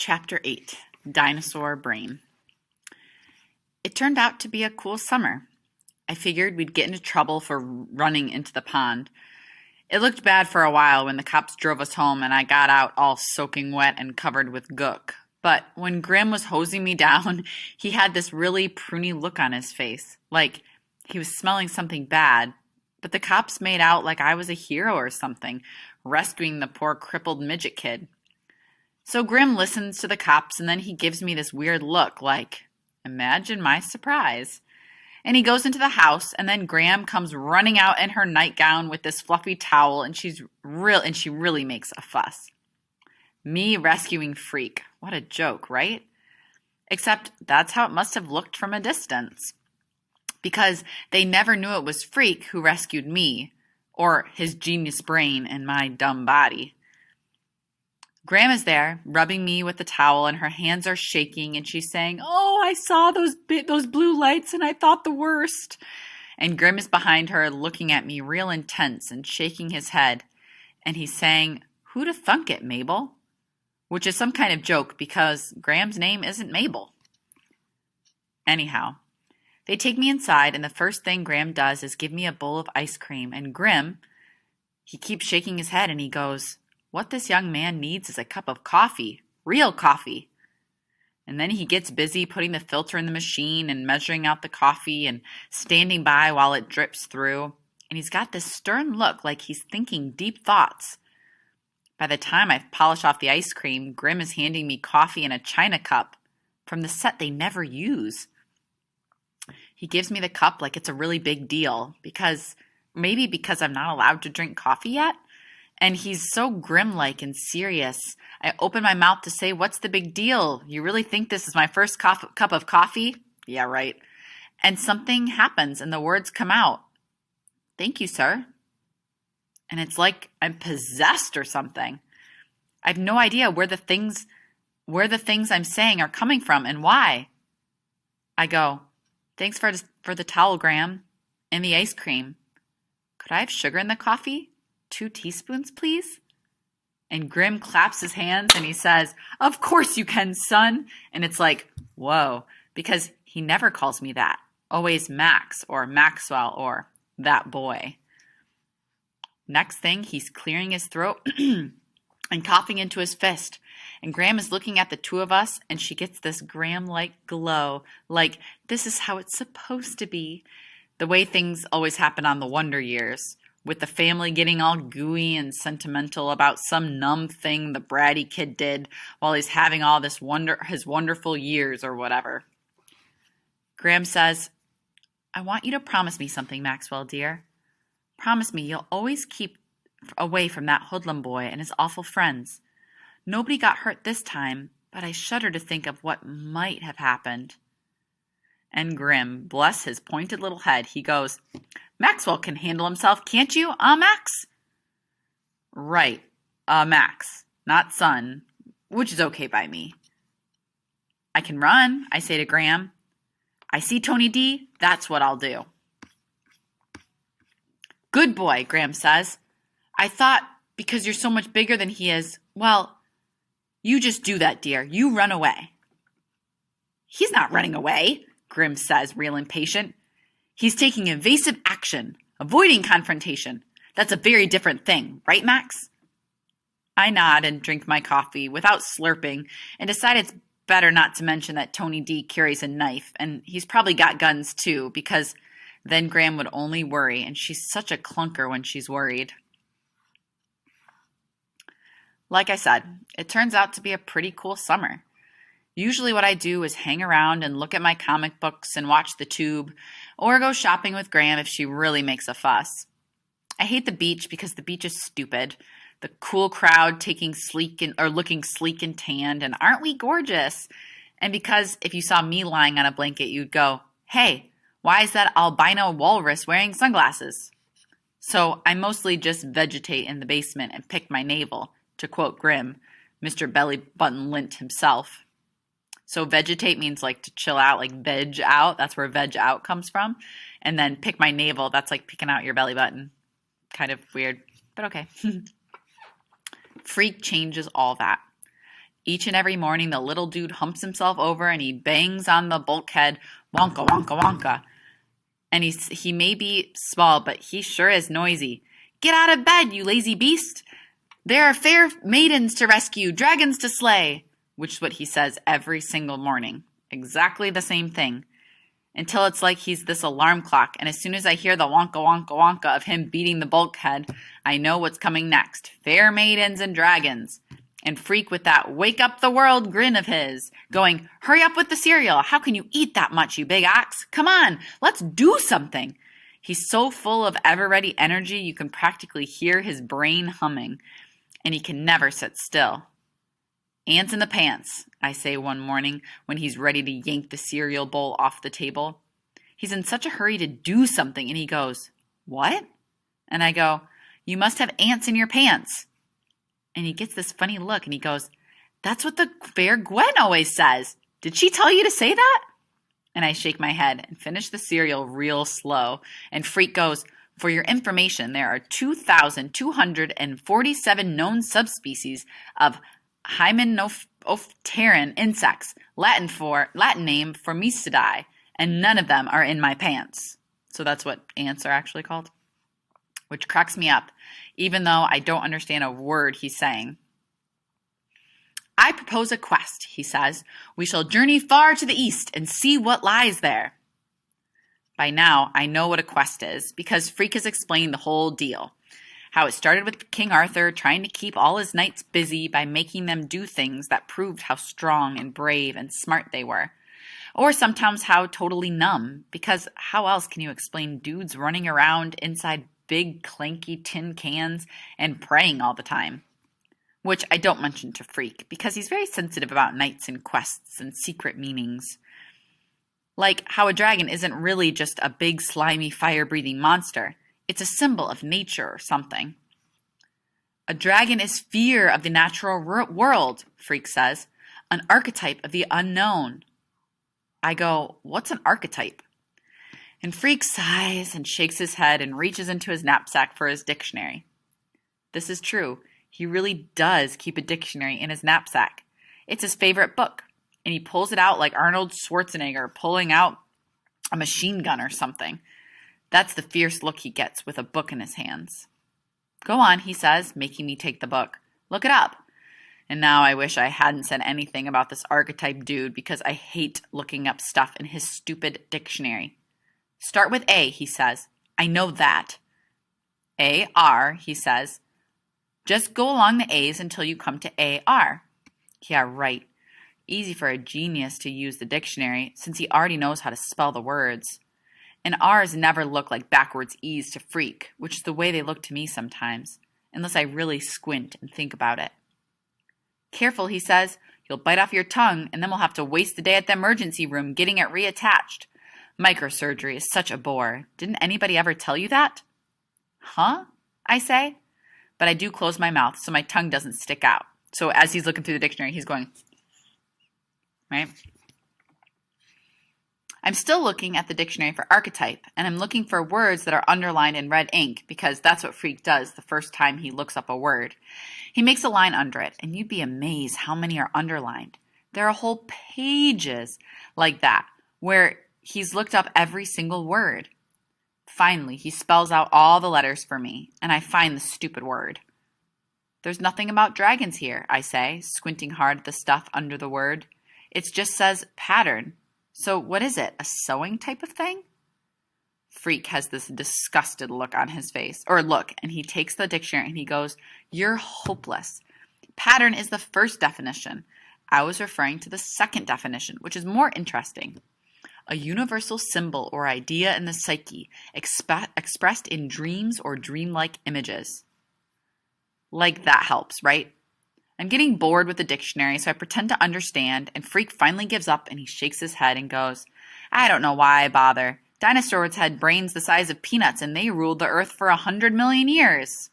Chapter 8, Dinosaur Brain. It turned out to be a cool summer. I figured we'd get into trouble for running into the pond. It looked bad for a while when the cops drove us home and I got out all soaking wet and covered with gook. But when Grim was hosing me down, he had this really pruny look on his face, like he was smelling something bad. But the cops made out like I was a hero or something, rescuing the poor crippled midget kid. So Grim listens to the cops and then he gives me this weird look like, imagine my surprise. And he goes into the house and then Graham comes running out in her nightgown with this fluffy towel and she really makes a fuss. Me rescuing Freak. What a joke, right? Except that's how it must have looked from a distance. Because they never knew it was Freak who rescued me, or his genius brain and my dumb body. Graham is there, rubbing me with the towel, and her hands are shaking, and she's saying, "Oh, I saw those blue lights, and I thought the worst." And Grim is behind her, looking at me real intense and shaking his head. And he's saying, "Who'd have thunk it, Mabel?" Which is some kind of joke, because Graham's name isn't Mabel. Anyhow, they take me inside, and the first thing Graham does is give me a bowl of ice cream. And Grim, he keeps shaking his head, and he goes, "What this young man needs is a cup of coffee, real coffee." And then he gets busy putting the filter in the machine and measuring out the coffee and standing by while it drips through. And he's got this stern look like he's thinking deep thoughts. By the time I've polished off the ice cream, Grim is handing me coffee in a china cup from the set they never use. He gives me the cup like it's a really big deal because I'm not allowed to drink coffee yet. And he's so grim-like and serious. I open my mouth to say, "What's the big deal? You really think this is my first cup of coffee?" "Yeah, right." And something happens and the words come out. "Thank you, sir." And it's like I'm possessed or something. I have no idea where the things I'm saying are coming from and why. I go, "Thanks for the towel, Graham, and the ice cream. Could I have sugar in the coffee? 2 teaspoons, please?" And Grim claps his hands and he says, "Of course you can, son." And it's like, whoa, because he never calls me that. Always Max or Maxwell or that boy. Next thing, he's clearing his throat and coughing into his fist. And Graham is looking at the two of us and she gets this Graham-like glow, like this is how it's supposed to be. The way things always happen on the Wonder Years, with the family getting all gooey and sentimental about some numb thing the bratty kid did while he's having all his wonderful years or whatever. Graham says, "I want you to promise me something, Maxwell, dear. Promise me you'll always keep away from that hoodlum boy and his awful friends. Nobody got hurt this time, but I shudder to think of what might have happened." And Grim, bless his pointed little head, he goes, "Maxwell can handle himself, can't you, Max?" "Right, Max, not son, which is okay by me." "I can run," I say to Graham. "I see Tony D, that's what I'll do." "Good boy," Graham says. "I thought because you're so much bigger than he is, well, you just do that, dear. You run away." "He's not running away," Grim says, real impatient. "He's taking evasive action, avoiding confrontation. That's a very different thing, right, Max?" I nod and drink my coffee without slurping and decide it's better not to mention that Tony D carries a knife, and he's probably got guns too, because then Graham would only worry, and she's such a clunker when she's worried. Like I said, it turns out to be a pretty cool summer. Usually what I do is hang around and look at my comic books and watch the tube, or go shopping with Graham if she really makes a fuss. I hate the beach because the beach is stupid. The cool crowd looking sleek and tanned, and aren't we gorgeous? And because if you saw me lying on a blanket, you'd go, "Hey, why is that albino walrus wearing sunglasses?" So I mostly just vegetate in the basement and pick my navel, to quote Grim, Mr. Belly Button Lint himself. So vegetate means like to chill out, like veg out. That's where veg out comes from. And then pick my navel. That's like picking out your belly button. Kind of weird, but okay. Freak changes all that. Each and every morning, the little dude humps himself over and he bangs on the bulkhead, wonka, wonka, wonka. And he may be small, but he sure is noisy. Get out of bed, you lazy beast! There are fair maidens to rescue, dragons to slay, which is what he says every single morning. Exactly the same thing. Until it's like he's this alarm clock, and as soon as I hear the wonka, wonka, wonka of him beating the bulkhead, I know what's coming next. Fair maidens and dragons. And Freak with that wake up the world grin of his, going, hurry up with the cereal. How can you eat that much, you big ox? Come on, let's do something. He's so full of ever-ready energy you can practically hear his brain humming, and he can never sit still. Ants in the pants, I say one morning when he's ready to yank the cereal bowl off the table. He's in such a hurry to do something, and he goes, what? And I go, you must have ants in your pants. And he gets this funny look, and he goes, that's what the fair Gwen always says. Did she tell you to say that? And I shake my head and finish the cereal real slow. And Freak goes, for your information, there are 2,247 known subspecies of Hymenopteran insects, Latin name for Mysidae, and none of them are in my pants. So that's what ants are actually called, which cracks me up, even though I don't understand a word he's saying. I propose a quest, he says. We shall journey far to the east and see what lies there. By now, I know what a quest is, because Freak has explained the whole deal. How it started with King Arthur trying to keep all his knights busy by making them do things that proved how strong and brave and smart they were. Or sometimes how totally numb, because how else can you explain dudes running around inside big clanky tin cans and praying all the time? Which I don't mention to Freak, because he's very sensitive about knights and quests and secret meanings. Like how a dragon isn't really just a big slimy fire-breathing monster. It's a symbol of nature or something. A dragon is fear of the natural world, Freak says. An archetype of the unknown. I go, what's an archetype? And Freak sighs and shakes his head and reaches into his knapsack for his dictionary. This is true. He really does keep a dictionary in his knapsack. It's his favorite book, and he pulls it out like Arnold Schwarzenegger pulling out a machine gun or something. That's the fierce look he gets with a book in his hands. Go on, he says, making me take the book. Look it up. And now I wish I hadn't said anything about this archetype dude, because I hate looking up stuff in his stupid dictionary. Start with A, he says. I know that. A-R, he says. Just go along the A's until you come to A-R. Yeah, right. Easy for a genius to use the dictionary, since he already knows how to spell the words. And R's never look like backwards E's to Freak, which is the way they look to me sometimes, unless I really squint and think about it. Careful, he says. You'll bite off your tongue, and then we'll have to waste the day at the emergency room getting it reattached. Microsurgery is such a bore. Didn't anybody ever tell you that? Huh? I say. But I do close my mouth so my tongue doesn't stick out. So as he's looking through the dictionary, he's going, right? I'm still looking at the dictionary for archetype, and I'm looking for words that are underlined in red ink, because that's what Freak does the first time he looks up a word. He makes a line under it, and you'd be amazed how many are underlined. There are whole pages like that, where he's looked up every single word. Finally, he spells out all the letters for me, and I find the stupid word. There's nothing about dragons here, I say, squinting hard at the stuff under the word. It just says pattern. So what is it, a sewing type of thing? Freak has this disgusted look on his face, and he takes the dictionary and he goes, you're hopeless. Pattern is the first definition. I was referring to the second definition, which is more interesting. A universal symbol or idea in the psyche, expressed in dreams or dreamlike images. Like that helps, right? I'm getting bored with the dictionary, so I pretend to understand, and Freak finally gives up and he shakes his head and goes, I don't know why I bother. Dinosaurs had brains the size of peanuts and they ruled the earth for 100 million years.